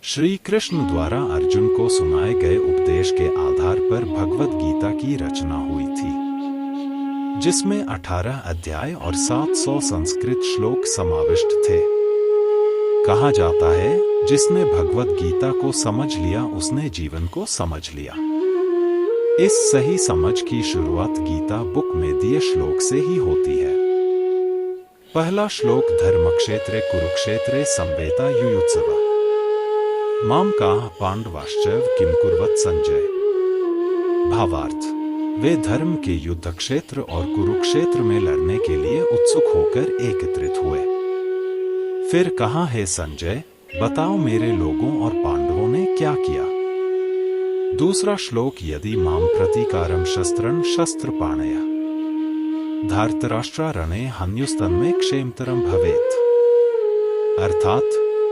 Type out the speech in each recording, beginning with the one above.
श्री कृष्ण द्वारा अर्जुन को सुनाए गए उपदेश के आधार पर भगवद गीता की रचना हुई थी, जिसमें 18 अध्याय और 700 संस्कृत श्लोक समाविष्ट थे। कहा जाता है, जिसने भगवद गीता को समझ लिया उसने जीवन को समझ लिया। इस सही समझ की शुरुआत गीता बुक में दिए श्लोक से ही होती है। पहला श्लोक धर्मक्षेत्रे कुरुक्षेत्रे संवेता युयुत्सव माम काह पांडवाश्चैव किम कुर्वत संजय। भावार्थ, वे धर्म के युद्ध क्षेत्र और कुरुक्षेत्र में लड़ने के लिए उत्सुक होकर एकत्रित हुए। फिर कहा, हे संजय, बताओ मेरे लोगों और पांडवों ने क्या किया। दूसरा श्लोक यदि माम प्रतीकारम शस्त्रं शस्त्रपाणय धार्तराष्ट्रा रणे हन्युस्तन्मे क्षेमतरम भवेत्। अर्थात,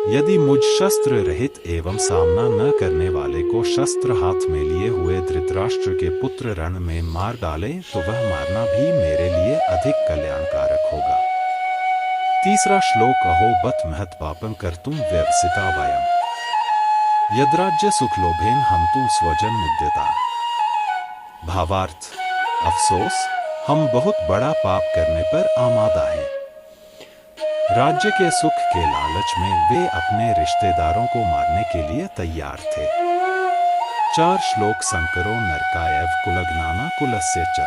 यदि मुझ शस्त्र रहित एवं सामना न करने वाले को शस्त्र हाथ में लिए हुए धृतराष्ट्र के पुत्र रण में मार डाले तो वह मारना भी मेरे लिए अधिक कल्याणकारक होगा। तीसरा श्लोक अहो बत महत् पापं कर्तुं व्यवसिता वयम् यद्राज्य सुखलोभेन हन्तुं स्वजन मुद्यता। भावार्थ, अफसोस, हम बहुत बड़ा पाप करने पर आमादा हैं। राज्य के सुख के लालच में वे अपने रिश्तेदारों को मारने के लिए तैयार थे। 4 श्लोक संकरो नरकायव कुलग्नाना कुलस्य च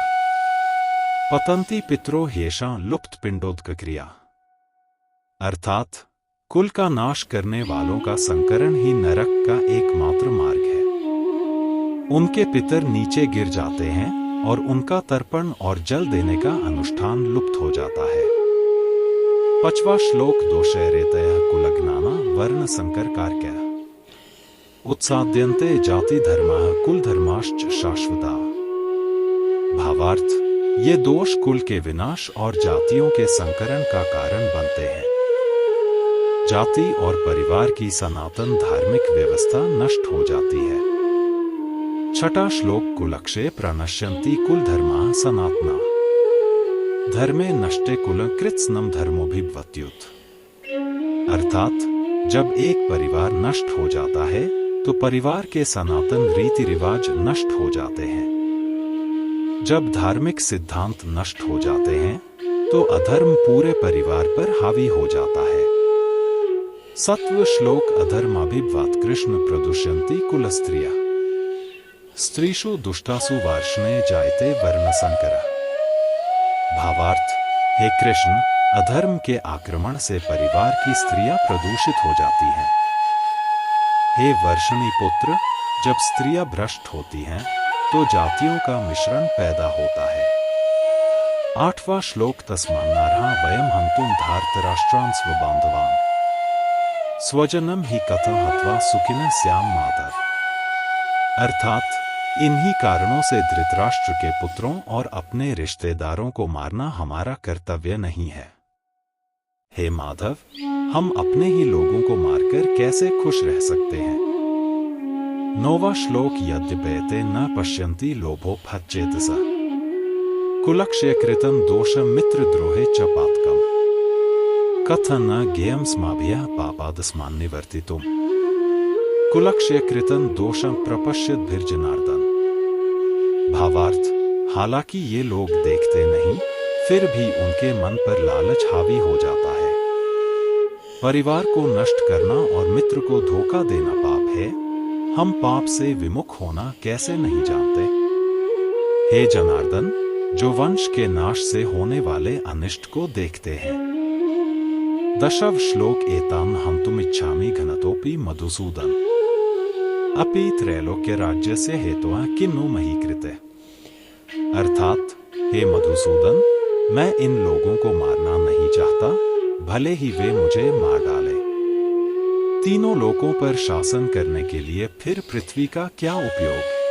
पतंती पितरो ह्येषां लुप्त पिंडोदक क्रिया। अर्थात, कुल का नाश करने वालों का संकरण ही नरक का एकमात्र मार्ग है। उनके पितर नीचे गिर जाते हैं और उनका तर्पण और जल देने का अनुष्ठान लुप्त हो जाता है। 5वां श्लोक दोषैरेतयः कुलग्नाना वर्ण संकर कार्क्यः उत्साद्यन्ते जाति धर्मः कुल धर्माश्च शाश्वता। भावार्थ, ये दोष कुल के विनाश और जातियों के संकरण का कारण बनते हैं। जाति और परिवार की सनातन धार्मिक व्यवस्था नष्ट हो जाती है। 6वां श्लोक कुलक्षये प्रणश्यन्ति कुल धर्माः सनातना धर्मे नष्टे कुल कृत्स्नम धर्मोभिभवत्युत। अर्थात, जब एक परिवार नष्ट हो जाता है तो परिवार के सनातन रीति रिवाज नष्ट हो जाते हैं। जब धार्मिक सिद्धांत नष्ट हो जाते हैं तो अधर्म पूरे परिवार पर हावी हो जाता है। 7वां श्लोक अधर्माभिभवात् कृष्ण प्रदुष्यन्ति कुलस्त्रियः स्त्रीषु दुष्टासु वार्ष्णे जायते वर्णसंकरः। भावार्थ, हे कृष्ण, अधर्म के आक्रमण से परिवार की स्त्रियां प्रदूषित हो जाती हैं। हे वर्षणी पुत्र, जब स्त्रियां भ्रष्ट होती हैं तो जातियों का मिश्रण पैदा होता है। 8वां श्लोक तस्मान्नार्हा वयम हन्तुं धार्तराष्ट्रान् स्वबान्धवान् स्वजनम ही कथं हत्वा सुखिनः स्याम मातः। अर्थात, इन्हीं कारणों से धृतराष्ट्र के पुत्रों और अपने रिश्तेदारों को मारना हमारा कर्तव्य नहीं है। हे माधव, हम अपने ही लोगों को मारकर कैसे खुश रह सकते हैं। 9वां श्लोक यद्यपेते न पश्यन्ति लोभोपहतचेतसः कुलक्षयकृतं दोषं मित्रद्रोहे च पातकम् कथं न ज्ञेयं स्माभिः पापादस्मान्निवर्तितुम् कुलक्षयकृतं दोषं प्रपश्यद्भिर्जनार्दन। भावार्थ, हालांकि ये लोग देखते नहीं, फिर भी उनके मन पर लालच हावी हो जाता है। परिवार को नष्ट करना और मित्र को धोखा देना पाप है। हम पाप से विमुख होना कैसे नहीं जानते। हे जनार्दन, जो वंश के नाश से होने वाले अनिष्ट को देखते हैं। 10वां श्लोक एतान् हन्तुमिच्छामि घनतोऽपि मधुसूदन अपि त्रैलोक्य राज्य से हेतुः किन्नु मही कृते। अर्थात, हे मधुसूदन, मैं इन लोगों को मारना नहीं चाहता, भले ही वे मुझे मार डाले। तीनों लोकों पर शासन करने के लिए फिर पृथ्वी का क्या उपयोग।